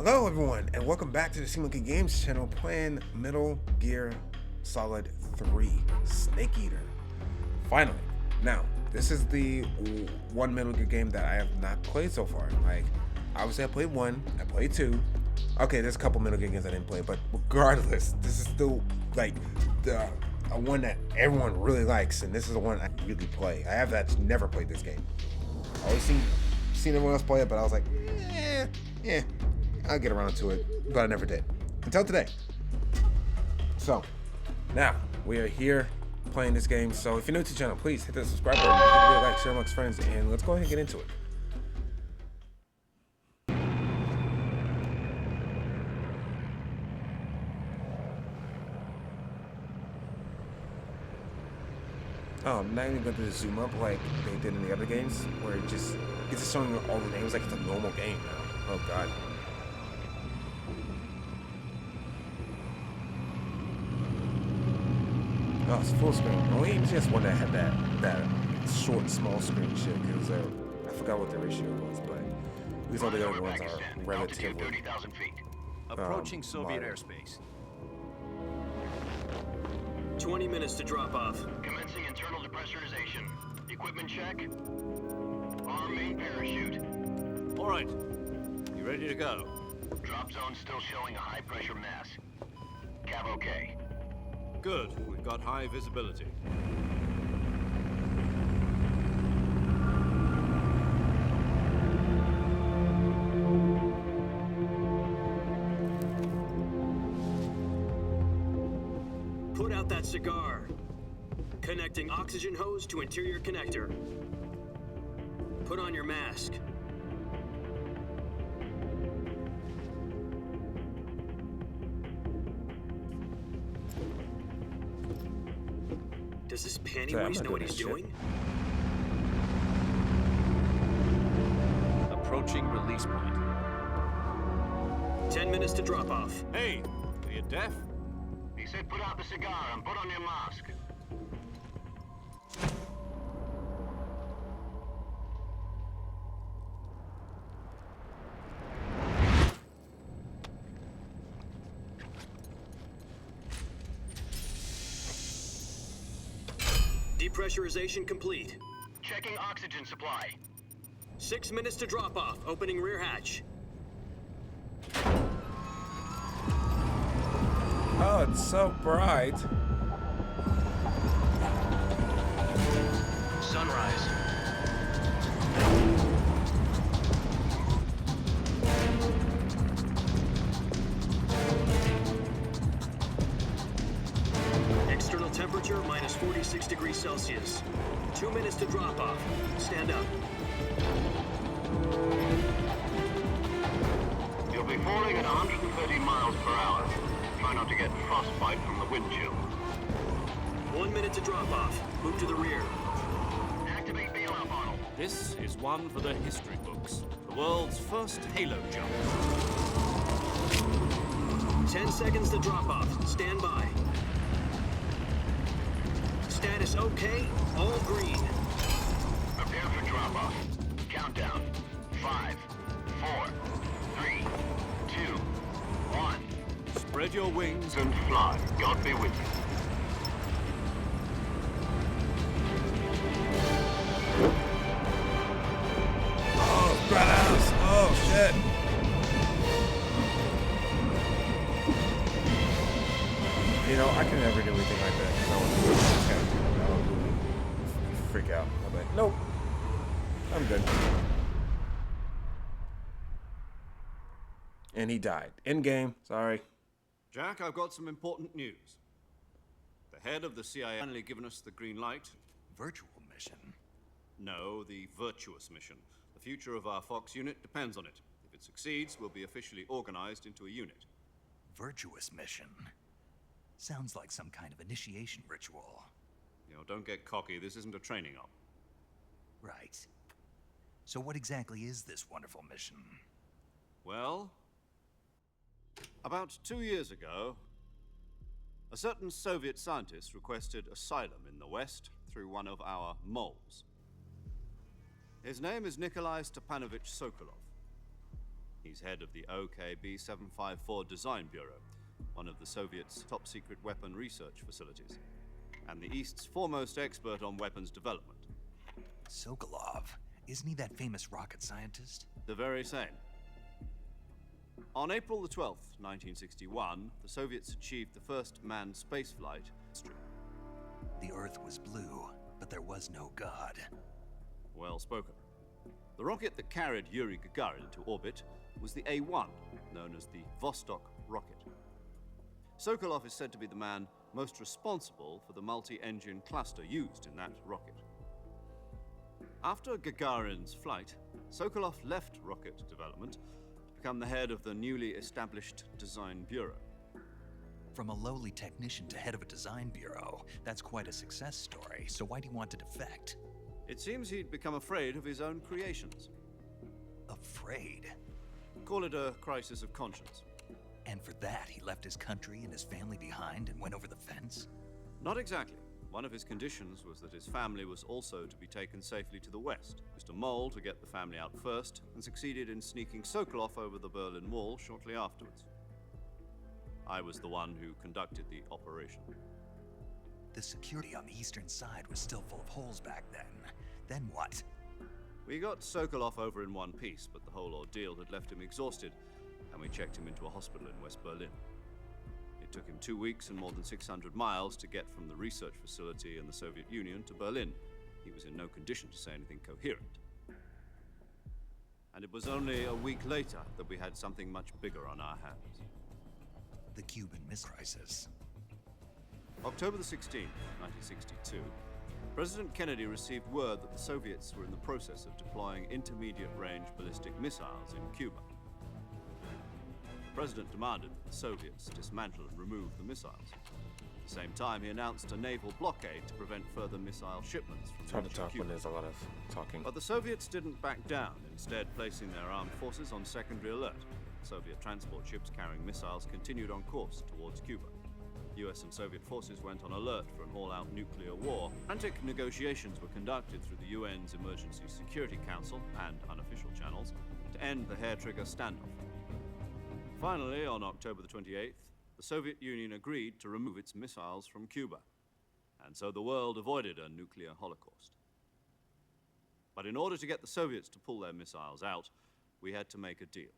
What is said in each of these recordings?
Hello everyone, and welcome back to the SeaMonkeygames channel playing Metal Gear Solid 3 Snake Eater. Finally. Now, this is the one Metal Gear game that I have not played so far. Like, obviously I played 1, I played 2. Okay, there's a couple Metal Gear games I didn't play, but regardless, this is still like the one that everyone really likes, and this is the one I really play. I have actually never played this game. I always seen everyone else play it, but I was like, I'll get around to it, but I never did. Until today. So, now, we are here playing this game. So, if you're new to the channel, please hit the subscribe button, give it a like, share amongst friends, and let's go ahead and get into it. Oh, I'm not even going to zoom up like they did in the other games, where it's just showing you all the names like it's a normal game now. Oh, God. Oh, it's full screen. Only just one that had that short, small screen shit, because I forgot what the ratio was, but these all the other ones are relatively 30,000 feet. Approaching Soviet airspace. 20 minutes to drop off. Commencing internal depressurization. Equipment check. Arm main parachute. All right. You ready to go? Drop zone still showing a high pressure mass. Cav okay. Good. We've got high visibility. Put out that cigar. Connecting oxygen hose to interior connector. Put on your mask. Does this pantywaist know what he's doing? Approaching release point. 10 minutes to drop off. Hey, are you deaf? He said put out the cigar and put on your mask. Depressurization complete. Checking oxygen supply. 6 minutes to drop off. Opening rear hatch. Oh, it's so bright. Sunrise. External temperature minus 46 degrees Celsius. 2 minutes to drop off. Stand up. You'll be falling at 130 miles per hour. Try not to get frostbite from the wind chill. 1 minute to drop off. Move to the rear. Activate bailout model. This is one for the history books. The world's first Halo jump. 10 seconds to drop off. Stand by. Status okay. All green. Prepare for drop off. Countdown. 5, 4, 3, 2, 1. Spread your wings. And fly. God be with you. Oh, brothers. Oh, shit. You know, I can never do anything like that because I want to do this character. I don't really freak out. I'm like, nope. I'm good. And he died. In game. Sorry. Jack, I've got some important news. The head of the CIA finally given us the green light. Virtual mission? No, the virtuous mission. The future of our Fox unit depends on it. If it succeeds, we'll be officially organized into a unit. Virtuous mission? Sounds like some kind of initiation ritual. You know, don't get cocky. This isn't a training op. Right. So what exactly is this wonderful mission? Well, about 2 years ago, a certain Soviet scientist requested asylum in the West through one of our moles. His name is Nikolai Stepanovich Sokolov. He's head of the OKB-754 Design Bureau, one of the Soviets' top-secret weapon research facilities, and the East's foremost expert on weapons development. Sokolov, isn't he that famous rocket scientist? The very same. On April the 12th, 1961, the Soviets achieved the first manned spaceflight. The Earth was blue, but there was no God. Well spoken. The rocket that carried Yuri Gagarin into orbit was the A-1, known as the Vostok rocket. Sokolov is said to be the man most responsible for the multi-engine cluster used in that rocket. After Gagarin's flight, Sokolov left rocket development to become the head of the newly established Design Bureau. From a lowly technician to head of a design bureau, that's quite a success story, so why'd he want to defect? It seems he'd become afraid of his own creations. Afraid? Call it a crisis of conscience. And for that, he left his country and his family behind and went over the fence? Not exactly. One of his conditions was that his family was also to be taken safely to the west. Mr. Mole to get the family out first, and succeeded in sneaking Sokolov over the Berlin Wall shortly afterwards. I was the one who conducted the operation. The security on the eastern side was still full of holes back then. Then what? We got Sokolov over in one piece, but the whole ordeal had left him exhausted, and we checked him into a hospital in West Berlin. It took him 2 weeks and more than 600 miles to get from the research facility in the Soviet Union to Berlin. He was in no condition to say anything coherent. And it was only a week later that we had something much bigger on our hands. The Cuban Missile Crisis. October the 16th, 1962, President Kennedy received word that the Soviets were in the process of deploying intermediate-range ballistic missiles in Cuba. The President demanded that the Soviets dismantle and remove the missiles. At the same time, he announced a naval blockade to prevent further missile shipments from It's hard to reaching talk Cuba. when there's a lot of talking. But the Soviets didn't back down, instead placing their armed forces on secondary alert. Soviet transport ships carrying missiles continued on course towards Cuba. US and Soviet forces went on alert for an all-out nuclear war. Frantic negotiations were conducted through the UN's Emergency Security Council and unofficial channels to end the hair-trigger standoff. Finally, on October the 28th, the Soviet Union agreed to remove its missiles from Cuba, and so the world avoided a nuclear holocaust. But in order to get the Soviets to pull their missiles out, we had to make a deal.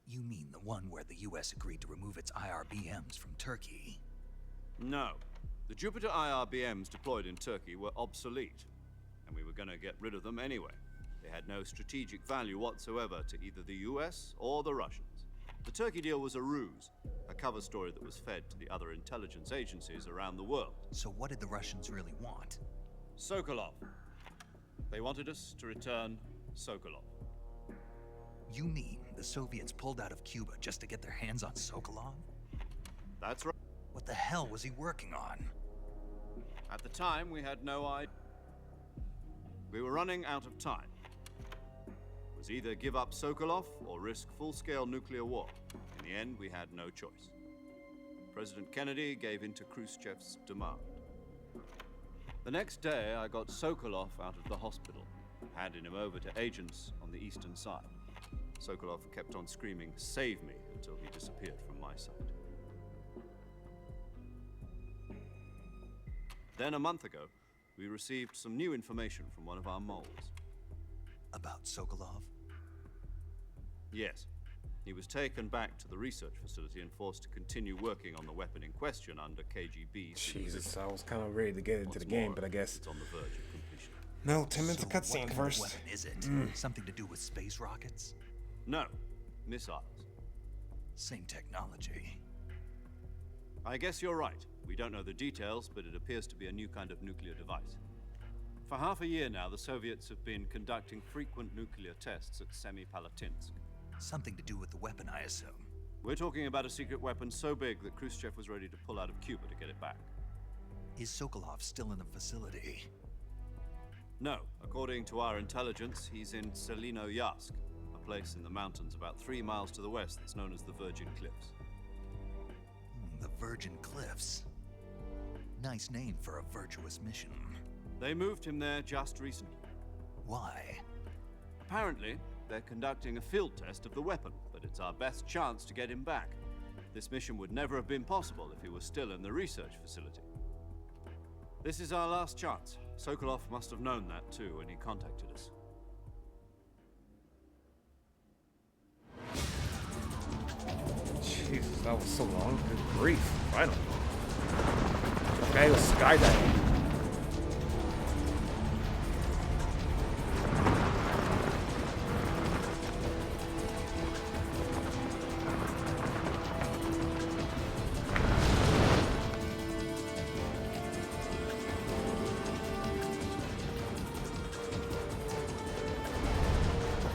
You mean the one where the US agreed to remove its IRBMs from Turkey? No. The Jupiter IRBMs deployed in Turkey were obsolete, and we were going to get rid of them anyway. They had no strategic value whatsoever to either the US or the Russians. The Turkey deal was a ruse, a cover story that was fed to the other intelligence agencies around the world. So what did the Russians really want? Sokolov. They wanted us to return Sokolov. You mean the Soviets pulled out of Cuba just to get their hands on Sokolov? That's right. What the hell was he working on? At the time, we had no idea. We were running out of time. It was either give up Sokolov or risk full-scale nuclear war. In the end, we had no choice. President Kennedy gave in to Khrushchev's demand. The next day, I got Sokolov out of the hospital, handing him over to agents on the eastern side. Sokolov kept on screaming, "Save me," until he disappeared from my sight. Then a month ago, we received some new information from one of our moles. About Sokolov? Yes. He was taken back to the research facility and forced to continue working on the weapon in question under KGB. Jesus, I was kind of ready to get into What's the game, more, but I guess it's on the verge of completion. no. 10 minutes of So cutscene what kind first. of weapon is it? Something to do with space rockets? No, missiles. Same technology. I guess you're right. We don't know the details, but it appears to be a new kind of nuclear device. For half a year now, the Soviets have been conducting frequent nuclear tests at Semipalatinsk. Something to do with the weapon, I assume. We're talking about a secret weapon so big that Khrushchev was ready to pull out of Cuba to get it back. Is Sokolov still in the facility? No, according to our intelligence, he's in Selinoyarsk, a place in the mountains about 3 miles to the west that's known as the Virgin Cliffs. The Virgin Cliffs. Nice name for a virtuous mission. They moved him there just recently. Why? Apparently, they're conducting a field test of the weapon, but it's our best chance to get him back. This mission would never have been possible if he was still in the research facility. This is our last chance. Sokolov must have known that too when he contacted us. Jesus, that was so long. Good grief. Finally. That guy was skydiving.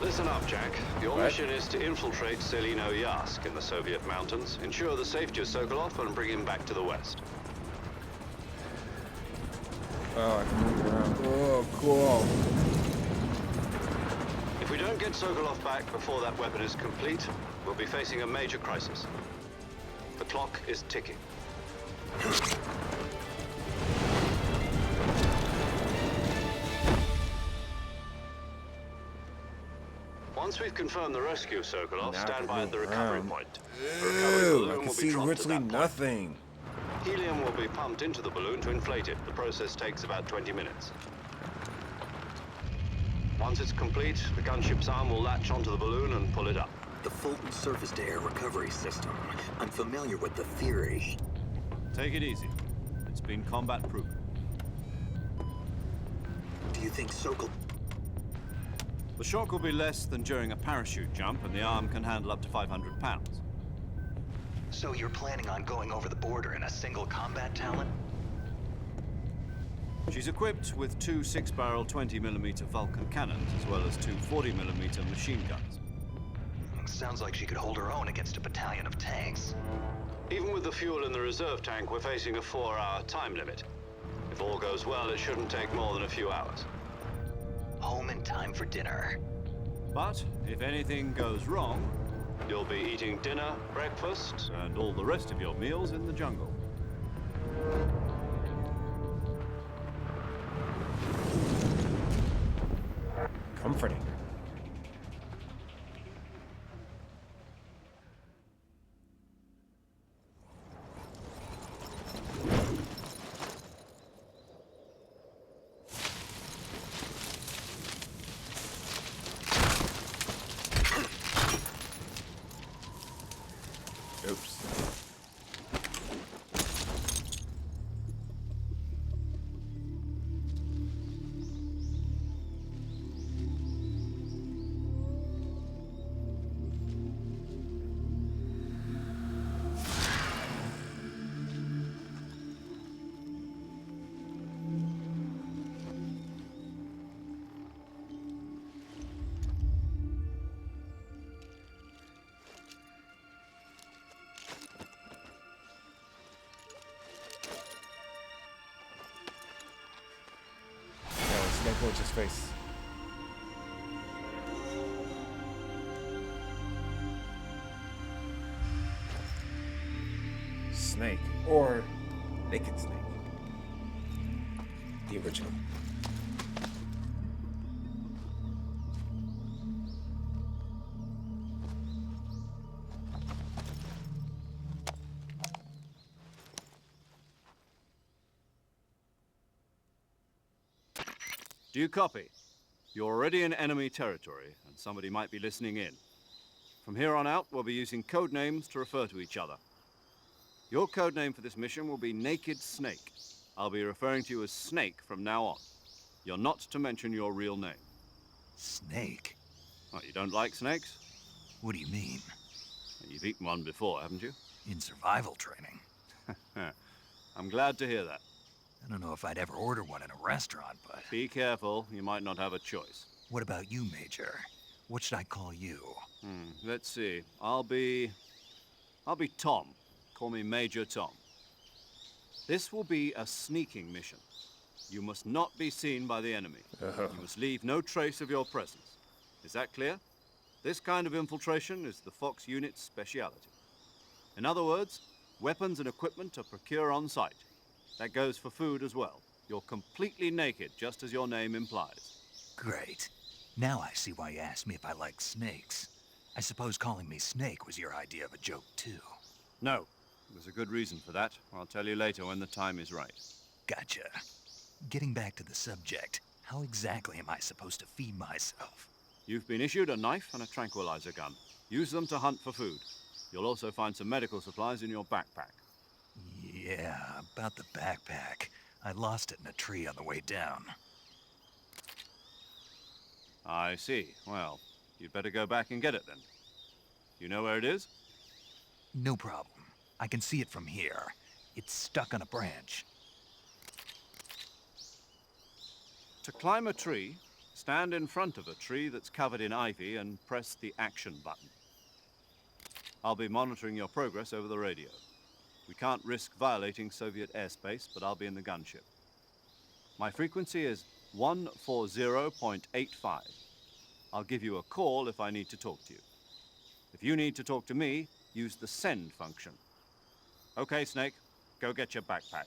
Listen up, Jack. Your mission is to infiltrate Selino Yask in the Soviet mountains, ensure the safety of Sokolov, and bring him back to the west. Oh, I can move around. Oh, cool. If we don't get Sokolov back before that weapon is complete, we'll be facing a major crisis. The clock is ticking. Once we've confirmed the rescue of Sokolov, Now I stand can by at the move recovery around. point. The recovery Ew, balloon I can will be see dropped at virtually that point. nothing. Helium will be pumped into the balloon to inflate it. The process takes about 20 minutes. Once it's complete, the gunship's arm will latch onto the balloon and pull it up. The Fulton surface-to-air recovery system. I'm familiar with the theory. Take it easy. It's been combat proven. Do you think Sokol... The shock will be less than during a parachute jump, and the arm can handle up to 500 pounds. So you're planning on going over the border in a single combat talent? She's equipped with two 6-barrel 20mm Vulcan cannons, as well as two 40mm machine guns. Sounds like she could hold her own against a battalion of tanks. Even with the fuel in the reserve tank, we're facing a 4-hour time limit. If all goes well, it shouldn't take more than a few hours. Home in time for dinner. But if anything goes wrong, You'll be eating dinner, breakfast, and all the rest of your meals in the jungle. Comforting. Oops. Snake watch his face. Snake, or Naked Snake. The original. Do you copy? You're already in enemy territory, and somebody might be listening in. From here on out, we'll be using code names to refer to each other. Your code name for this mission will be Naked Snake. I'll be referring to you as Snake from now on. You're not to mention your real name. Snake? What, you don't like snakes? What do you mean? You've eaten one before, haven't you? In survival training? I'm glad to hear that. I don't know if I'd ever order one in a restaurant, but... Be careful, you might not have a choice. What about you, Major? What should I call you? Let's see. I'll be Tom. Call me Major Tom. This will be a sneaking mission. You must not be seen by the enemy. You must leave no trace of your presence. Is that clear? This kind of infiltration is the Fox unit's speciality. In other words, weapons and equipment are procured on site. That goes for food as well. You're completely naked, just as your name implies. Great. Now I see why you asked me if I like snakes. I suppose calling me Snake was your idea of a joke, too. No, there's a good reason for that. I'll tell you later when the time is right. Gotcha. Getting back to the subject, how exactly am I supposed to feed myself? You've been issued a knife and a tranquilizer gun. Use them to hunt for food. You'll also find some medical supplies in your backpack. Yeah, about the backpack. I lost it in a tree on the way down. I see. Well, you'd better go back and get it then. You know where it is? No problem. I can see it from here. It's stuck on a branch. To climb a tree, stand in front of a tree that's covered in ivy and press the action button. I'll be monitoring your progress over the radio. We can't risk violating Soviet airspace, but I'll be in the gunship. My frequency is 140.85. I'll give you a call if I need to talk to you. If you need to talk to me, use the send function. Okay, Snake, go get your backpack.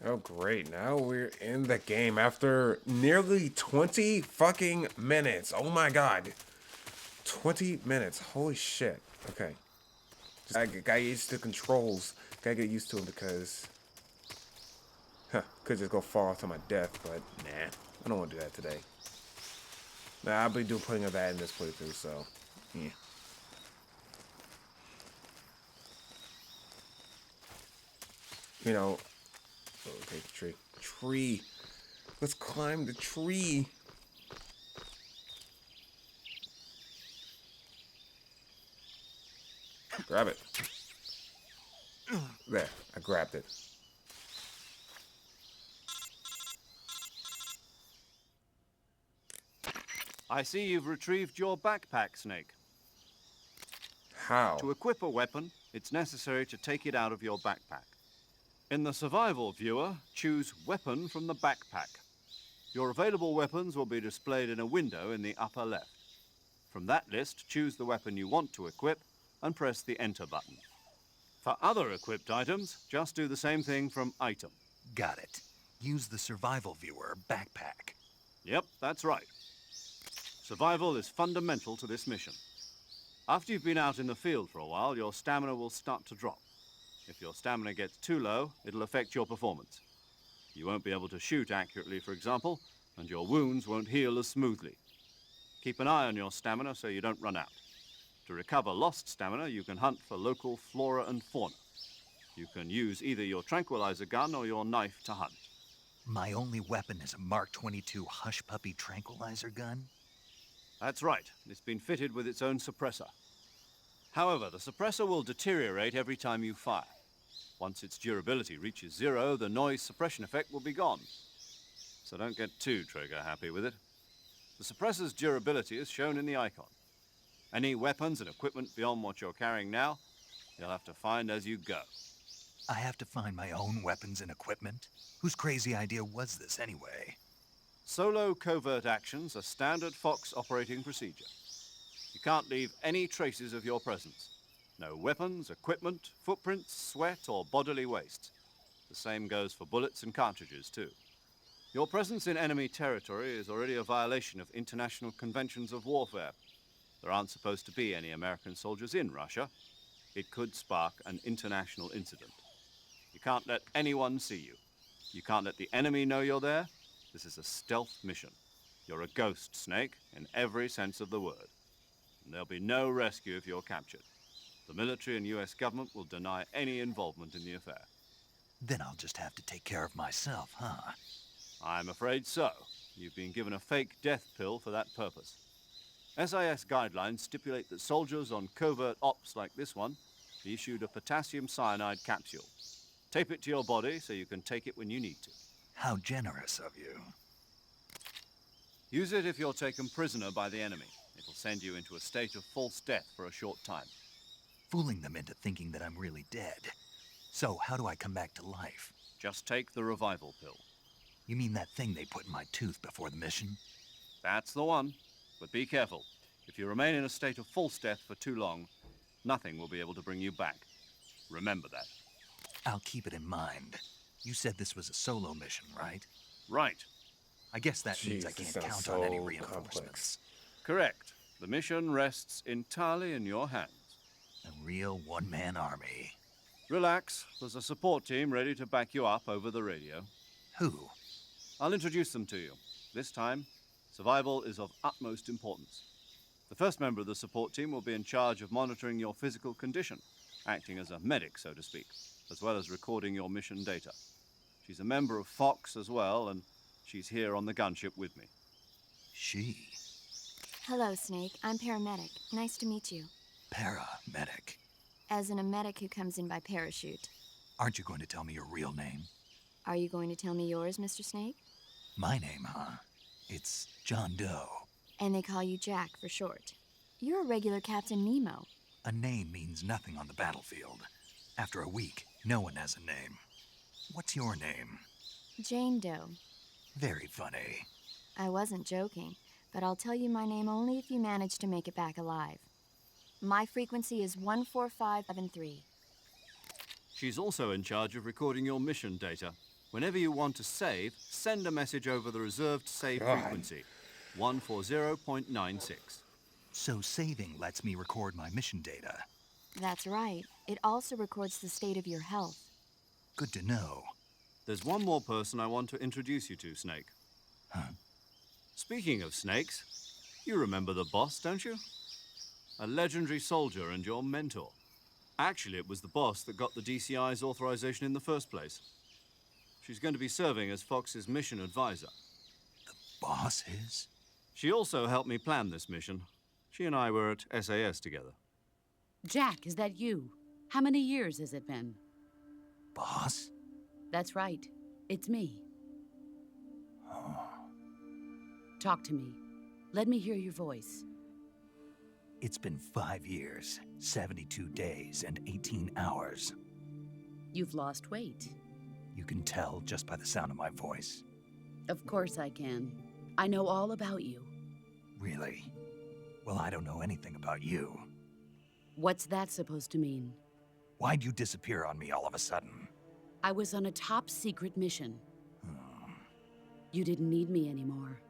Oh, great. Now we're in the game after nearly 20 fucking minutes. Oh my god. 20 minutes. Holy shit. Okay. I got used to controls. Gotta get used to them because... could just go fall to my death, but nah. I don't want to do that today. Nah, I'll be putting that in this playthrough, so... yeah. You know... okay, tree. Tree. Let's climb the tree. Grab it. There, I grabbed it. I see you've retrieved your backpack, Snake. How? To equip a weapon, it's necessary to take it out of your backpack. In the survival viewer, choose Weapon from the backpack. Your available weapons will be displayed in a window in the upper left. From that list, choose the weapon you want to equip and press the Enter button. For other equipped items, just do the same thing from Item. Got it. Use the survival viewer backpack. Yep, that's right. Survival is fundamental to this mission. After you've been out in the field for a while, your stamina will start to drop. If your stamina gets too low, it'll affect your performance. You won't be able to shoot accurately, for example, and your wounds won't heal as smoothly. Keep an eye on your stamina so you don't run out. To recover lost stamina, you can hunt for local flora and fauna. You can use either your tranquilizer gun or your knife to hunt. My only weapon is a Mark 22 Hush Puppy tranquilizer gun? That's right. It's been fitted with its own suppressor. However, the suppressor will deteriorate every time you fire. Once its durability reaches 0, the noise suppression effect will be gone. So don't get too trigger happy with it. The suppressor's durability is shown in the icon. Any weapons and equipment beyond what you're carrying now, you'll have to find as you go. I have to find my own weapons and equipment? Whose crazy idea was this anyway? Solo covert actions are standard Fox operating procedure. You can't leave any traces of your presence. No weapons, equipment, footprints, sweat, or bodily waste. The same goes for bullets and cartridges, too. Your presence in enemy territory is already a violation of international conventions of warfare. There aren't supposed to be any American soldiers in Russia. It could spark an international incident. You can't let anyone see you. You can't let the enemy know you're there. This is a stealth mission. You're a ghost, Snake, in every sense of the word. And there'll be no rescue if you're captured. The military and US government will deny any involvement in the affair. Then I'll just have to take care of myself, huh? I'm afraid so. You've been given a fake death pill for that purpose. SIS guidelines stipulate that soldiers on covert ops like this one be issued a potassium cyanide capsule. Tape it to your body so you can take it when you need to. How generous of you. Use it if you're taken prisoner by the enemy. It'll send you into a state of false death for a short time. Fooling them into thinking that I'm really dead. So, how do I come back to life? Just take the revival pill. You mean that thing they put in my tooth before the mission? That's the one. But be careful. If you remain in a state of false death for too long, nothing will be able to bring you back. Remember that. I'll keep it in mind. You said this was a solo mission, right? Right. I guess that means I Jeez, this can't sounds count on any so reinforcements. complex. Correct. The mission rests entirely in your hands. A real one-man army. Relax. There's a support team ready to back you up over the radio. Who? I'll introduce them to you. This time, survival is of utmost importance. The first member of the support team will be in charge of monitoring your physical condition, acting as a medic, so to speak, as well as recording your mission data. She's a member of Fox as well, and she's here on the gunship with me. She. Hello, Snake. I'm paramedic. Nice to meet you. Paramedic. As in a medic who comes in by parachute. Aren't you going to tell me your real name? Are you going to tell me yours, Mr. Snake? My name, huh? It's John Doe. And they call you Jack for short. You're a regular Captain Nemo. A name means nothing on the battlefield. After a week, no one has a name. What's your name? Jane Doe. Very funny. I wasn't joking, but I'll tell you my name only if you manage to make it back alive. My frequency is 14573. She's also in charge of recording your mission data. Whenever you want to save, send a message over the reserved save frequency, 140.96. So saving lets me record my mission data. That's right. It also records the state of your health. Good to know. There's one more person I want to introduce you to, Snake. Huh? Speaking of snakes, you remember the boss, don't you? A legendary soldier and your mentor. Actually, it was the boss that got the DCI's authorization in the first place. She's going to be serving as Fox's mission advisor. The boss is? She also helped me plan this mission. She and I were at SAS together. Jack, is that you? How many years has it been? Boss? That's right. It's me. Oh. Talk to me. Let me hear your voice. It's been 5 years, 72 days, and 18 hours. You've lost weight. You can tell just by the sound of my voice. Of course I can. I know all about you. Really? Well, I don't know anything about you. What's that supposed to mean? Why'd you disappear on me all of a sudden? I was on a top-secret mission. You didn't need me anymore.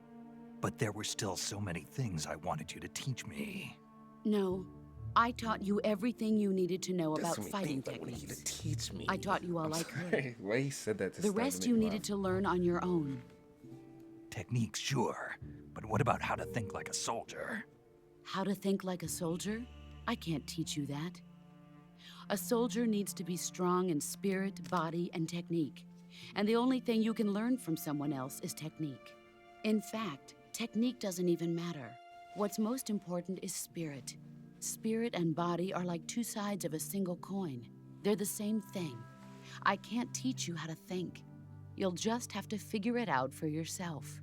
But there were still so many things I wanted you to teach me. No. I taught you everything you needed to know There's about so many fighting things I wanted you techniques. to teach me. I taught you all I'm I sorry. could. The way he said that. The rest you needed to learn on your own. Techniques, sure. But what about how to think like a soldier? How to think like a soldier? I can't teach you that. A soldier needs to be strong in spirit, body, and technique. And the only thing you can learn from someone else is technique. In fact, technique doesn't even matter. What's most important is spirit. Spirit and body are like two sides of a single coin. They're the same thing. I can't teach you how to think. You'll just have to figure it out for yourself.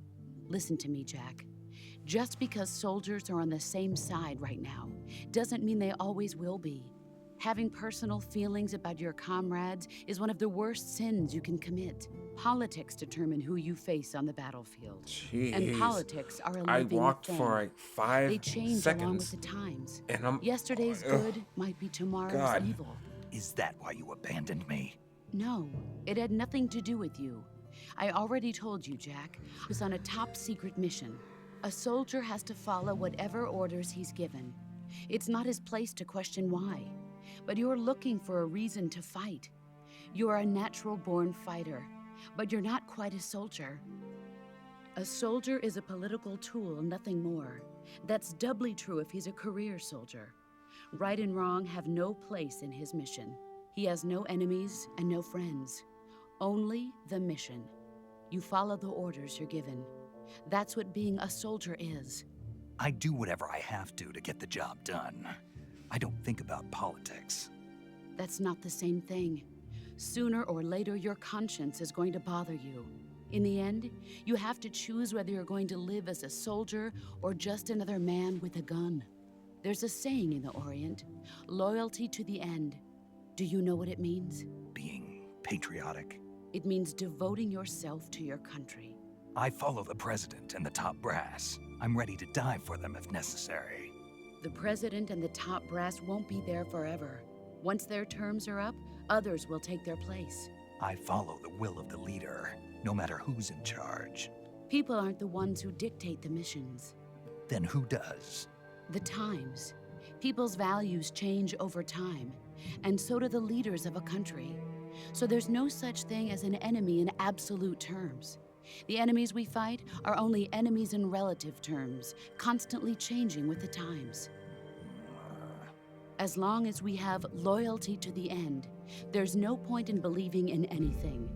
Listen to me, Jack. Just because soldiers are on the same side right now doesn't mean they always will be. Having personal feelings about your comrades is one of the worst sins you can commit. Politics determine who you face on the battlefield. Jeez. And politics are a I living walked thing. for like 5 They change seconds. along with the times. And I'm Yesterday's good might be tomorrow's God. evil. Is that why you abandoned me? No, it had nothing to do with you. I already told you, Jack. I was on a top-secret mission. A soldier has to follow whatever orders he's given. It's not his place to question why. But you're looking for a reason to fight. You're a natural-born fighter, but you're not quite a soldier. A soldier is a political tool, nothing more. That's doubly true if he's a career soldier. Right and wrong have no place in his mission. He has no enemies and no friends. Only the mission. You follow the orders you're given. That's what being a soldier is. I do whatever I have to get the job done. I don't think about politics. That's not the same thing. Sooner or later, your conscience is going to bother you. In the end, you have to choose whether you're going to live as a soldier or just another man with a gun. There's a saying in the Orient, loyalty to the end. Do you know what it means? Being patriotic. It means devoting yourself to your country. I follow the president and the top brass. I'm ready to die for them if necessary. The president and the top brass won't be there forever. Once their terms are up, others will take their place. I follow the will of the leader. no matter who's in charge. People aren't the ones who dictate the missions. Then who does? The times. People's values change over time, and so do the leaders of a country. So there's no such thing as an enemy in absolute terms. The enemies we fight are only enemies in relative terms, constantly changing with the times. As long as we have loyalty to the end, there's no point in believing in anything,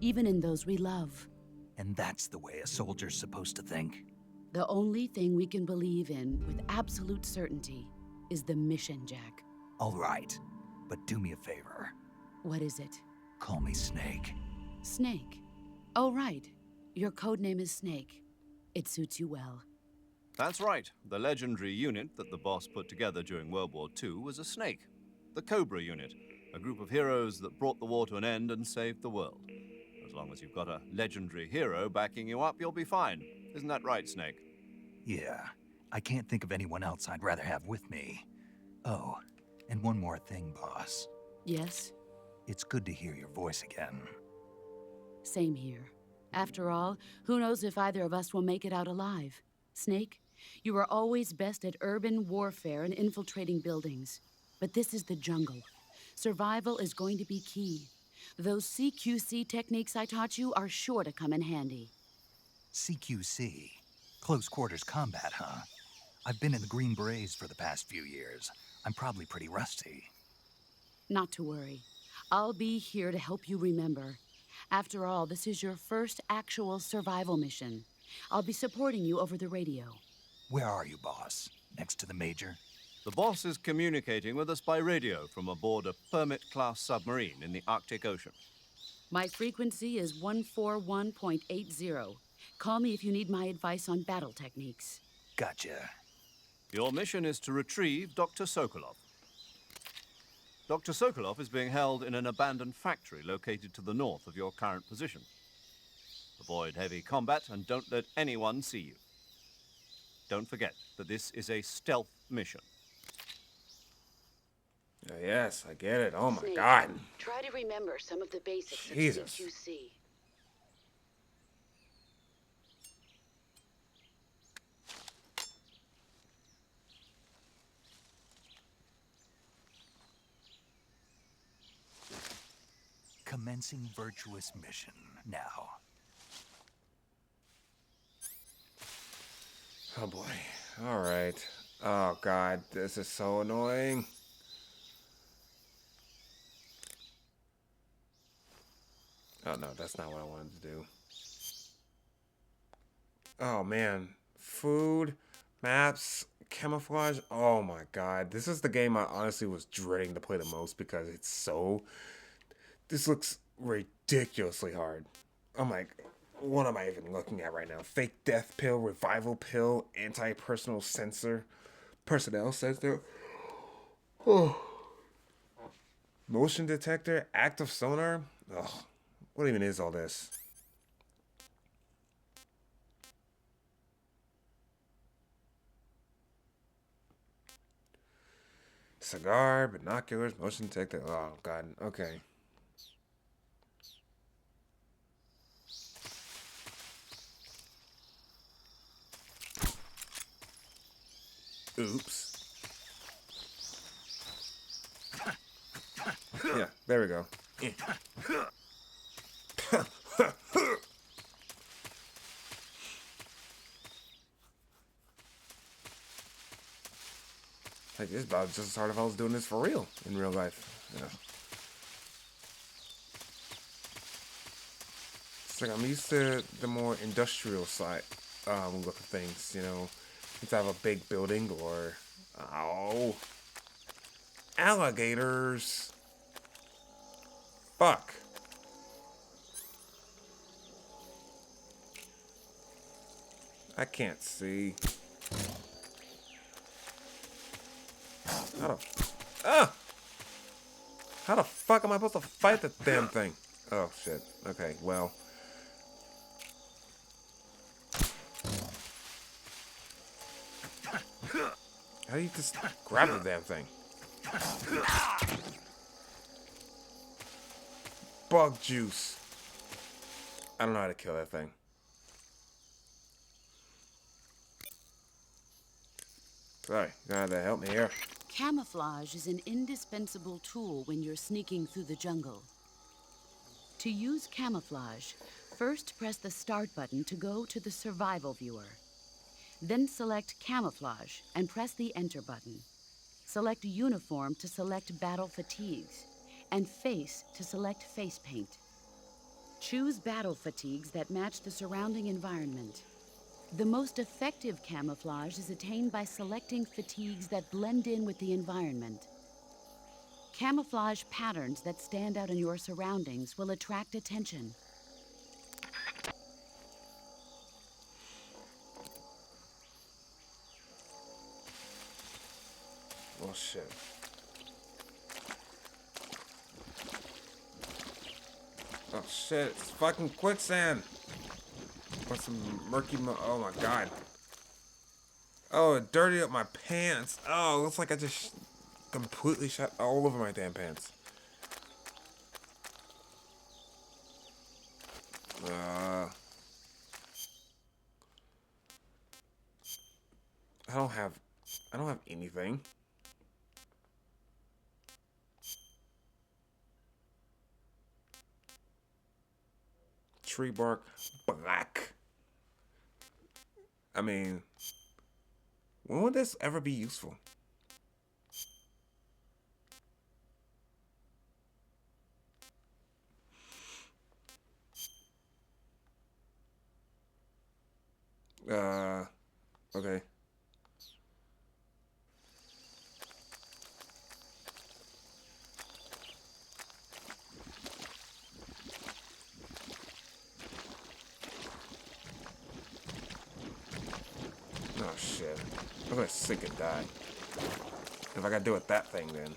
even in those we love. And that's the way a soldier's supposed to think? The only thing we can believe in with absolute certainty is the mission, Jack. All right, but do me a favor. What is it? Call me Snake. Snake. Oh, right. Your codename is Snake. It suits you well. That's right. The legendary unit that the boss put together during World War II was a snake. The Cobra unit, a group of heroes that brought the war to an end and saved the world. As long as you've got a legendary hero backing you up, you'll be fine. Isn't that right, Snake? Yeah, I can't think of anyone else I'd rather have with me. Oh, and one more thing, boss. Yes? It's good to hear your voice again. Same here. After all, who knows if either of us will make it out alive? Snake, you are always best at urban warfare and infiltrating buildings. But this is the jungle. Survival is going to be key. Those CQC techniques I taught you are sure to come in handy. CQC? Close quarters combat, huh? I've been in the Green Berets for the past few years. I'm probably pretty rusty. Not to worry. I'll be here to help you remember. After all, this is your first actual survival mission. I'll be supporting you over the radio. Where are you, boss? Next to the Major? The boss is communicating with us by radio from aboard a Permit-class submarine in the Arctic Ocean. My frequency is 141.80. Call me if you need my advice on battle techniques. Gotcha. Your mission is to retrieve Dr. Sokolov. Dr. Sokolov is being held in an abandoned factory located to the north of your current position. Avoid heavy combat and don't let anyone see you. Don't forget that this is a stealth mission. Yes, I get it. Oh my Snake, God. Try to remember some of the basics Jesus. of CQC. Commencing virtuous mission now. Oh boy. All right. Oh God, this is so annoying. Oh no, that's not what I wanted to do. Oh man, food, maps, camouflage. Oh my God, this is the game I honestly was dreading to play the most because it's so. This looks ridiculously hard. I'm like, what am I even looking at right now? Fake death pill, revival pill, anti-personnel sensor, personnel sensor. Oh. Motion detector, active sonar. Ugh, what even is all this? Cigar, binoculars, motion detector. Oh God. Okay. Oops. Yeah, there we go. Like, this is about just as hard if I was doing this for real, in real life. Yeah. It's like I'm used to the more industrial side look of things, you know. Instead of a big building or... Ow. Alligators. Fuck. I can't see. How the fuck am I supposed to fight the damn thing? Oh shit. Okay, well. How do you just grab the damn thing? Bug juice. I don't know how to kill that thing. Sorry, you're gonna have to help me here. Camouflage is an indispensable tool when you're sneaking through the jungle. To use camouflage, first press the Start button to go to the Survival viewer. Then select Camouflage and press the Enter button. Select Uniform to select Battle Fatigues, and Face to select Face Paint. Choose battle fatigues that match the surrounding environment. The most effective camouflage is attained by selecting fatigues that blend in with the environment. Camouflage patterns that stand out in your surroundings will attract attention. Oh shit. Oh shit, it's fucking quicksand. Or some murky oh my god. Oh, it dirtied up my pants. Oh, looks like I just completely shot all over my damn pants. I don't have anything. Tree bark black. I mean, when would this ever be useful? Okay. Oh shit. I'm gonna sink and die. If I gotta do it that thing then.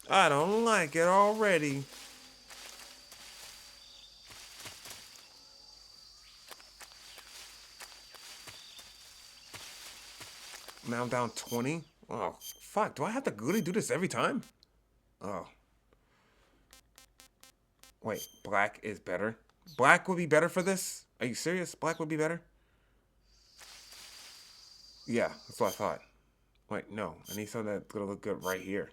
I don't like it already. Now I'm down 20. Oh, fuck. Do I have to really do this every time? Oh. Wait, black is better? Black would be better for this? Are you serious? Black would be better? Yeah, that's what I thought. Wait, no. I need something that's gonna look good right here.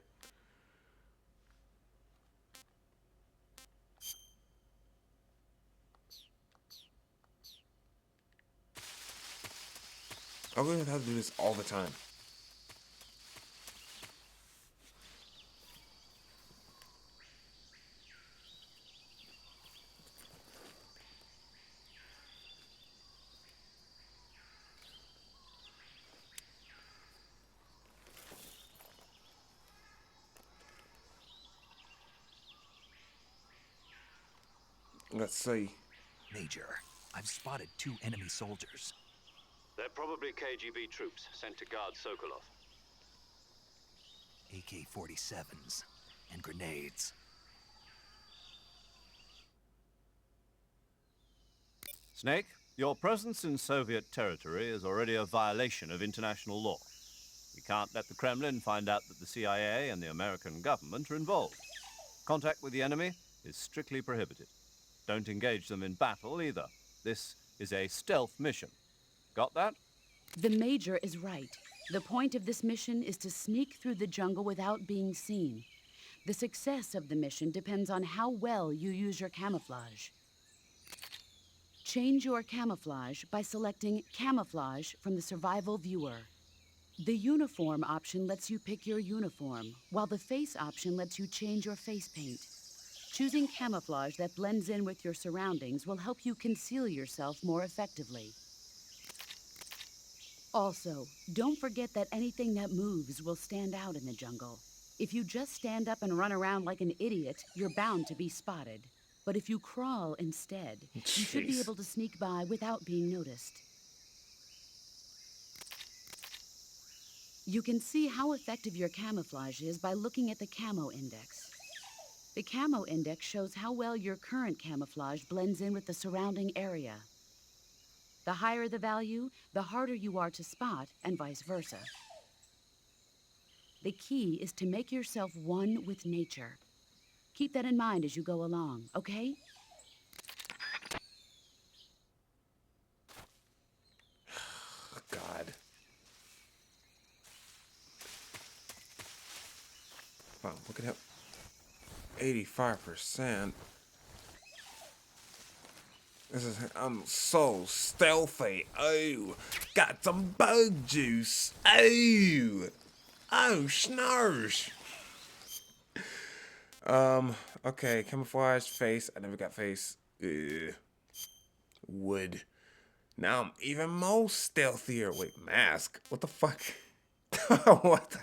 I'm gonna have to do this all the time. Let's see. Major, I've spotted 2 enemy soldiers. They're probably KGB troops sent to guard Sokolov. AK-47s and grenades. Snake, your presence in Soviet territory is already a violation of international law. We can't let the Kremlin find out that the CIA and the American government are involved. Contact with the enemy is strictly prohibited. Don't engage them in battle either. This is a stealth mission. Got that? The Major is right. The point of this mission is to sneak through the jungle without being seen. The success of the mission depends on how well you use your camouflage. Change your camouflage by selecting Camouflage from the Survival viewer. The Uniform option lets you pick your uniform, while the Face option lets you change your face paint. Choosing camouflage that blends in with your surroundings will help you conceal yourself more effectively. Also, don't forget that anything that moves will stand out in the jungle. If you just stand up and run around like an idiot, you're bound to be spotted. But if you crawl instead, you should be able to sneak by without being noticed. You can see how effective your camouflage is by looking at the Camo Index. The Camo Index shows how well your current camouflage blends in with the surrounding area. The higher the value, the harder you are to spot, and vice versa. The key is to make yourself one with nature. Keep that in mind as you go along, okay? God. Wow, look at that. 85%. I'm so stealthy. Oh, got some bug juice. Oh, snarsh. Okay, camouflage, face. I never got face. Ugh. Wood. Now I'm even more stealthier. Wait, mask? What the fuck? What the...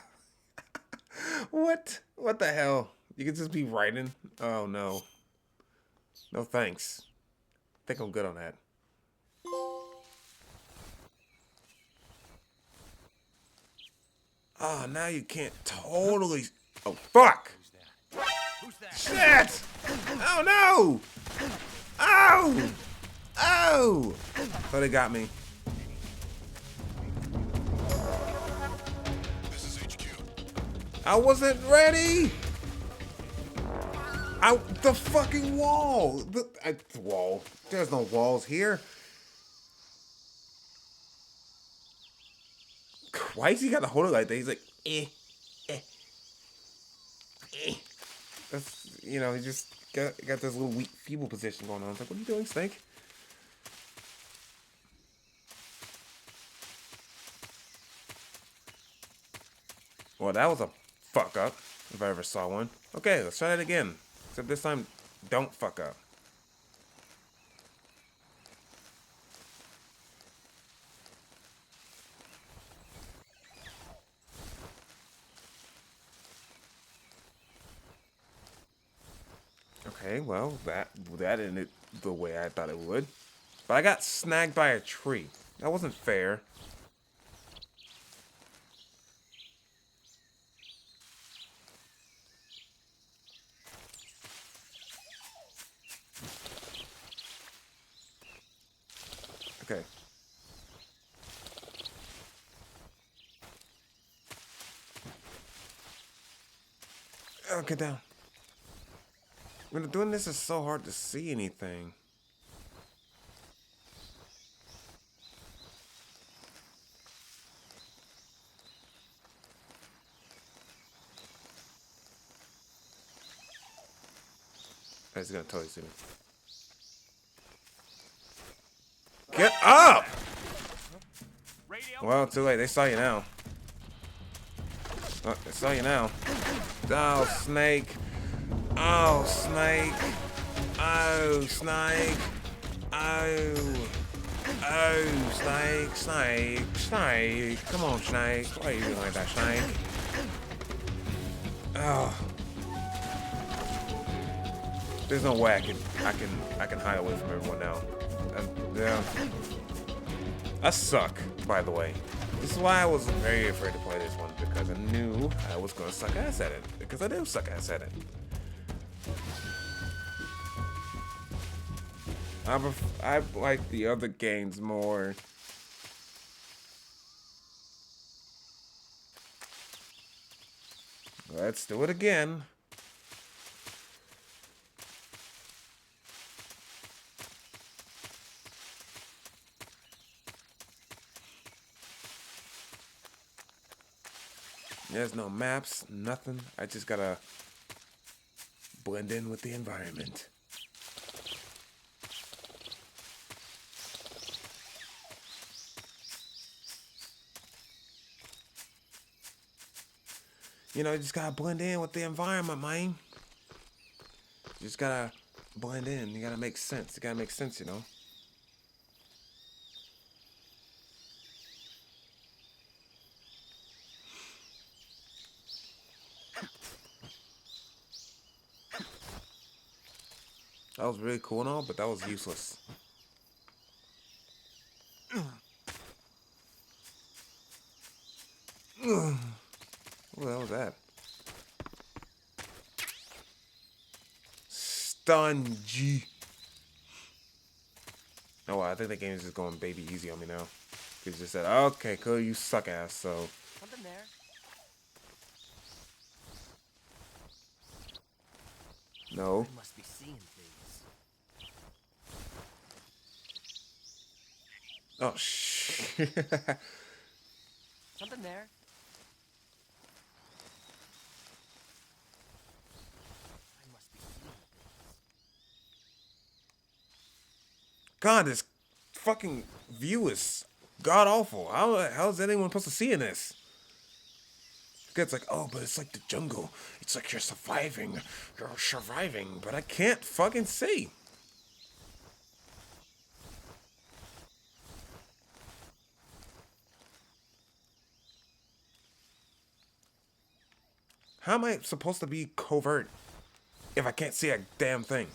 What the hell? You can just be writing? Oh, no. No thanks. I think I'm good on that. Oh, now you can't totally... Oh, fuck! Who's that? Shit! Oh, no! Oh! Oh! Thought it got me. This is HQ. I wasn't ready! Out the fucking wall! The wall. There's no walls here. Why is he got to hold it like that? He's like, eh. That's, you know, he just got this little weak, feeble position going on. It's like, what are you doing, Snake? Well, that was a fuck up, if I ever saw one. Okay, let's try that again. Except this time, don't fuck up. Okay, well, that ended the way I thought it would. But I got snagged by a tree. That wasn't fair. Okay. Oh, get down. When doing this is so hard to see anything. He's gonna totally see me. Get up! Well, too late. They saw you now. Oh, they saw you now. Oh, Snake. Oh, Snake. Oh, Snake. Oh. Oh, Snake. Come on, Snake. Why are you doing like that, Snake? Oh. There's no way I can hide away from everyone now. Yeah. I suck, by the way. This is why I was very afraid to play this one, because I knew I was gonna suck ass at it. Because I do suck ass at it. I like the other games more. Let's do it again. There's no maps, nothing. I just gotta blend in with the environment. You know, you just gotta blend in with the environment, man. You just gotta blend in. You gotta make sense. You gotta make sense, you know. That was really cool and all, but that was useless. What the hell was that? Stungy. Oh, well, I think the game is just going baby easy on me now. He just said, okay, cool, you suck ass, so. Something there. No. I must be seeing things. Oh, shit. Something there? I must be seeing things. God, this fucking view is god awful. How's anyone supposed to see in this? It's like, oh, but it's like the jungle. It's like you're surviving. You're surviving, but I can't fucking see. How am I supposed to be covert if I can't see a damn thing?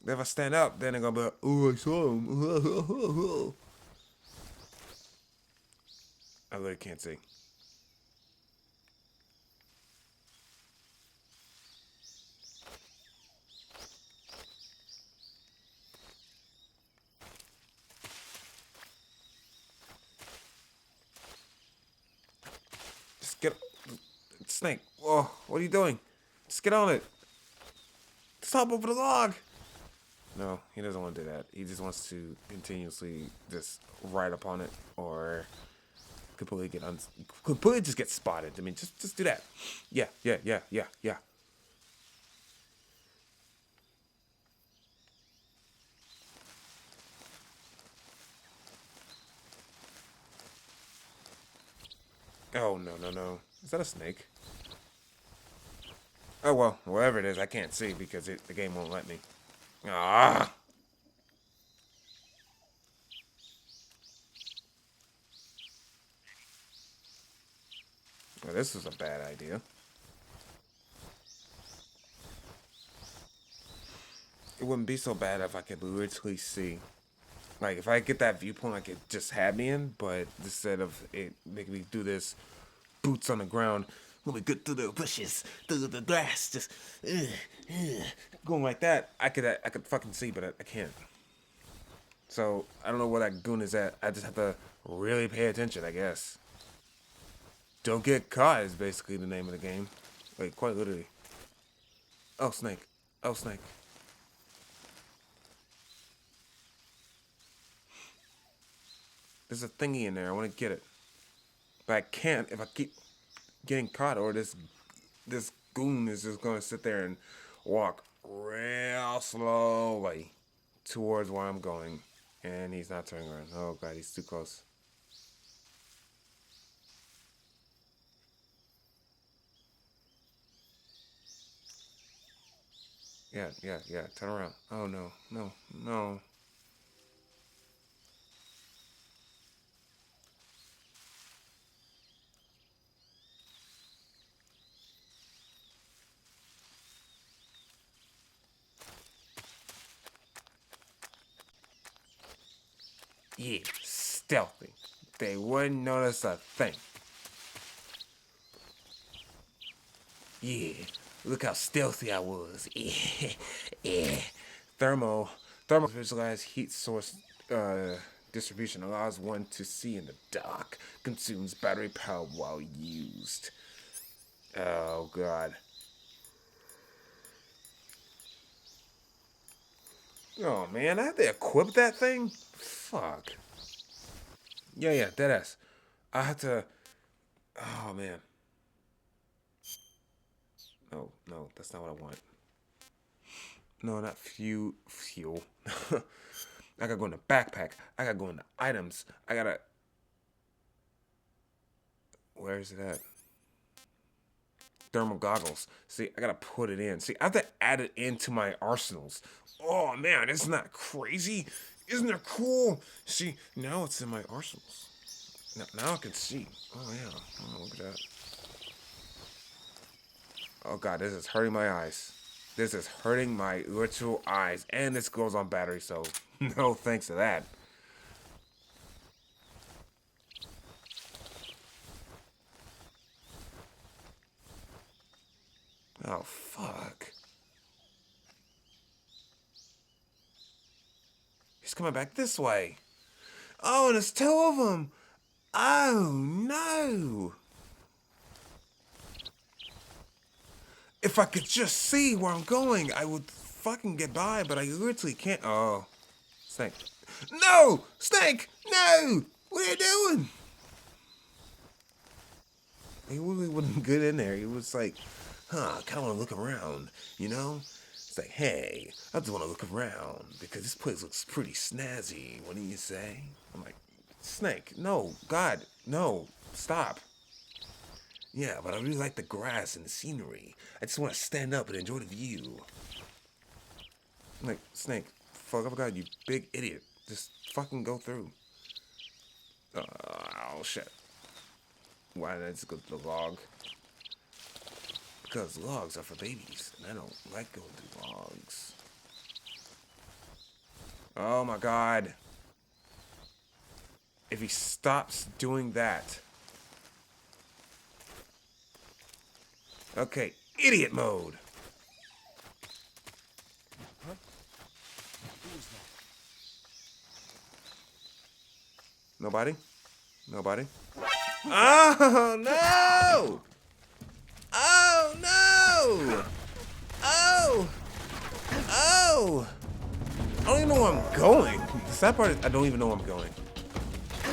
If I stand up, then they're gonna be like, oh, I saw him. I literally can't see. Just get... Snake, oh, what are you doing? Just get on it. Just hop over the log. No, he doesn't want to do that. He just wants to continuously just ride upon it or completely completely just get spotted. I mean, just do that. Yeah. Oh, no. Is that a snake? Oh, well, whatever it is, I can't see because the game won't let me. Ah! Well, this was a bad idea. It wouldn't be so bad if I could literally see. Like, if I get that viewpoint, like it just had me in, but instead of it making me do this boots on the ground, let me get through the bushes, through the grass, just going like that, I could fucking see, but I can't. So, I don't know where that goon is at. I just have to really pay attention, I guess. Don't get caught is basically the name of the game. Like, quite literally. Oh, snake. Oh, snake. There's a thingy in there. I want to get it. But I can't if I keep getting caught, or this goon is just going to sit there and walk real slowly towards where I'm going. And he's not turning around. Oh, God, he's too close. Yeah. Turn around. Oh, no. Yeah, stealthy. They wouldn't notice a thing. Yeah, look how stealthy I was. Yeah. Thermal visualize heat source distribution allows one to see in the dark. Consumes battery power while used. Oh, God. Oh, man, I have to equip that thing? Fuck. Yeah, deadass. I have to... Oh, man. No, that's not what I want. No, not fuel. I gotta go in the backpack. I gotta go in the items. I gotta... Where is it at? Thermal goggles. See, I gotta put it in. See, I have to add it into my arsenals. Oh, man, isn't that crazy? Isn't that cool? See, now it's in my arsenals. Now I can see. Oh, yeah. Oh, look at that. Oh, God, this is hurting my eyes. This is hurting my literal eyes. And this goes on battery, so no thanks to that. Oh, fuck. He's coming back this way. Oh, and there's two of them. Oh, no. If I could just see where I'm going, I would fucking get by, but I literally can't. Oh, Snake. No! Snake! No! What are you doing? He really wasn't good in there. He was like, I kind of want to look around, you know? It's like, hey, I just want to look around because this place looks pretty snazzy. What do you say? I'm like, Snake, no, God, no, stop. Yeah, but I really like the grass and the scenery. I just want to stand up and enjoy the view. I'm like, Snake, fuck up, God, you big idiot. Just fucking go through. Oh, shit. Why did I just go to the log? Because logs are for babies, and I don't like going through logs. Oh my God. If he stops doing that. Okay, idiot mode. Huh? Who was that? Nobody? Nobody? Oh no! Oh no! Oh! Oh! I don't even know where I'm going. The sad part is I don't even know where I'm going.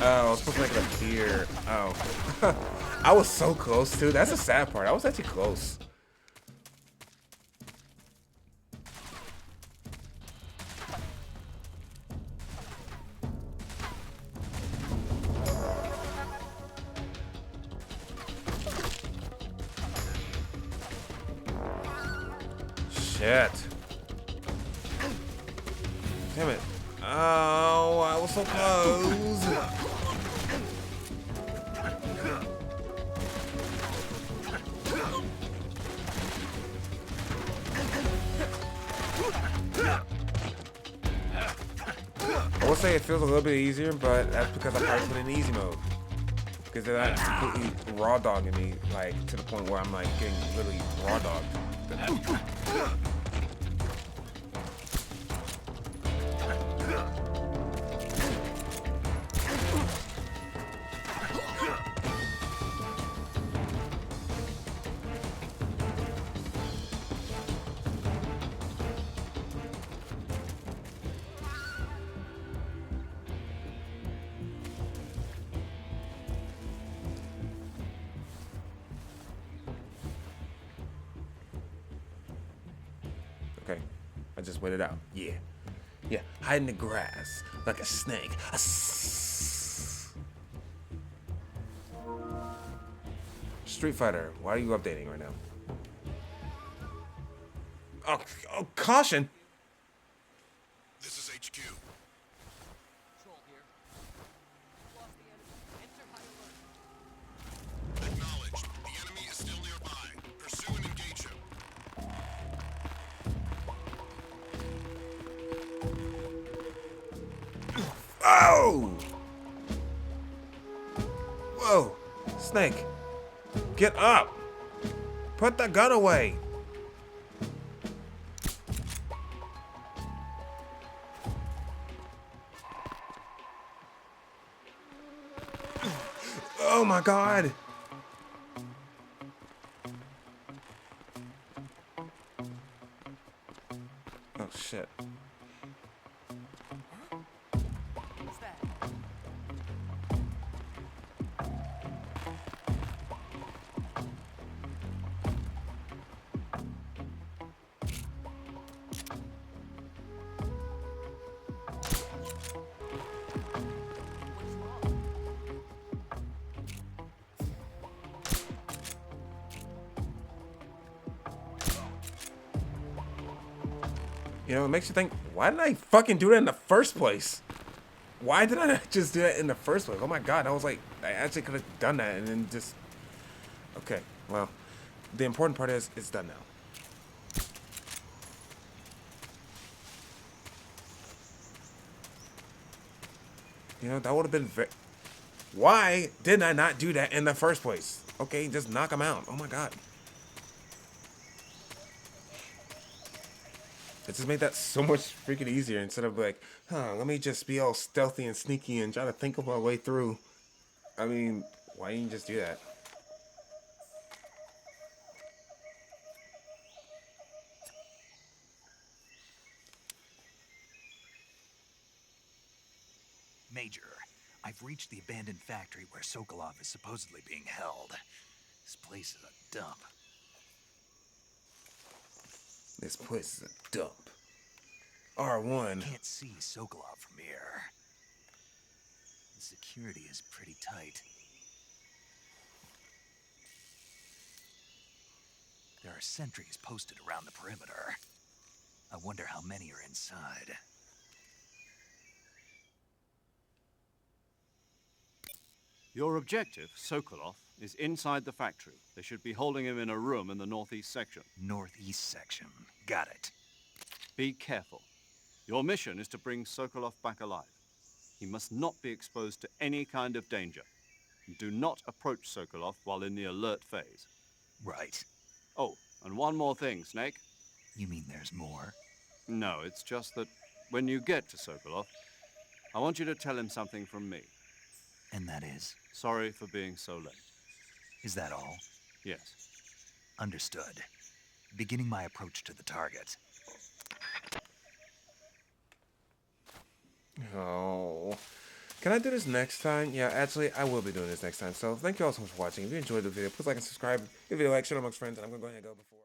Oh, I was supposed to make it up here. Oh. I was so close too. That's the sad part. I was actually close. Shit. Damn it. Oh, I was so close. I will say it feels a little bit easier, but that's because I probably put in easy mode. Because they're not completely raw dogging me, like, to the point where I'm, like, getting literally raw dogged. Okay, I just waited out. Yeah. Yeah, hide in the grass like a snake. Street Fighter, why are you updating right now? Oh, caution! This is HQ. Control here. Lost the enemy. Enter high alert. Acknowledged. The enemy is still nearby. Pursue and engage him. Oh! Whoa! Snake! Get up! Put the gun away! Oh my God! Oh shit. What's that? What's wrong? You know, it makes you think, why did I fucking do that in the first place? Why did I not just do that in the first place? Oh my God, I was like, I actually could have done that and then just... Okay, well, the important part is, it's done now. You know, that would have been very... Why did I not do that in the first place? Okay, just knock him out. Oh my God. It just made that so much freaking easier instead of like, let me just be all stealthy and sneaky and try to think of my way through. I mean, why didn't you just do that? Major, I've reached the abandoned factory where Sokolov is supposedly being held. This place is a dump. This place is a dump. R1. Can't see Sokolov from here. The security is pretty tight. There are sentries posted around the perimeter. I wonder how many are inside. Your objective, Sokolov, is inside the factory. They should be holding him in a room in the northeast section. Northeast section. Got it. Be careful. Your mission is to bring Sokolov back alive. He must not be exposed to any kind of danger. Do not approach Sokolov while in the alert phase. Right. Oh, and one more thing, Snake. You mean there's more? No, it's just that when you get to Sokolov, I want you to tell him something from me. And that is? Sorry for being so late. Is that all? Yes. Understood. Beginning my approach to the target. Oh. Can I do this next time? Yeah, actually, I will be doing this next time. So thank you all so much for watching. If you enjoyed the video, please like and subscribe. Give the video a like, share it amongst friends, and I'm going to go ahead and go before.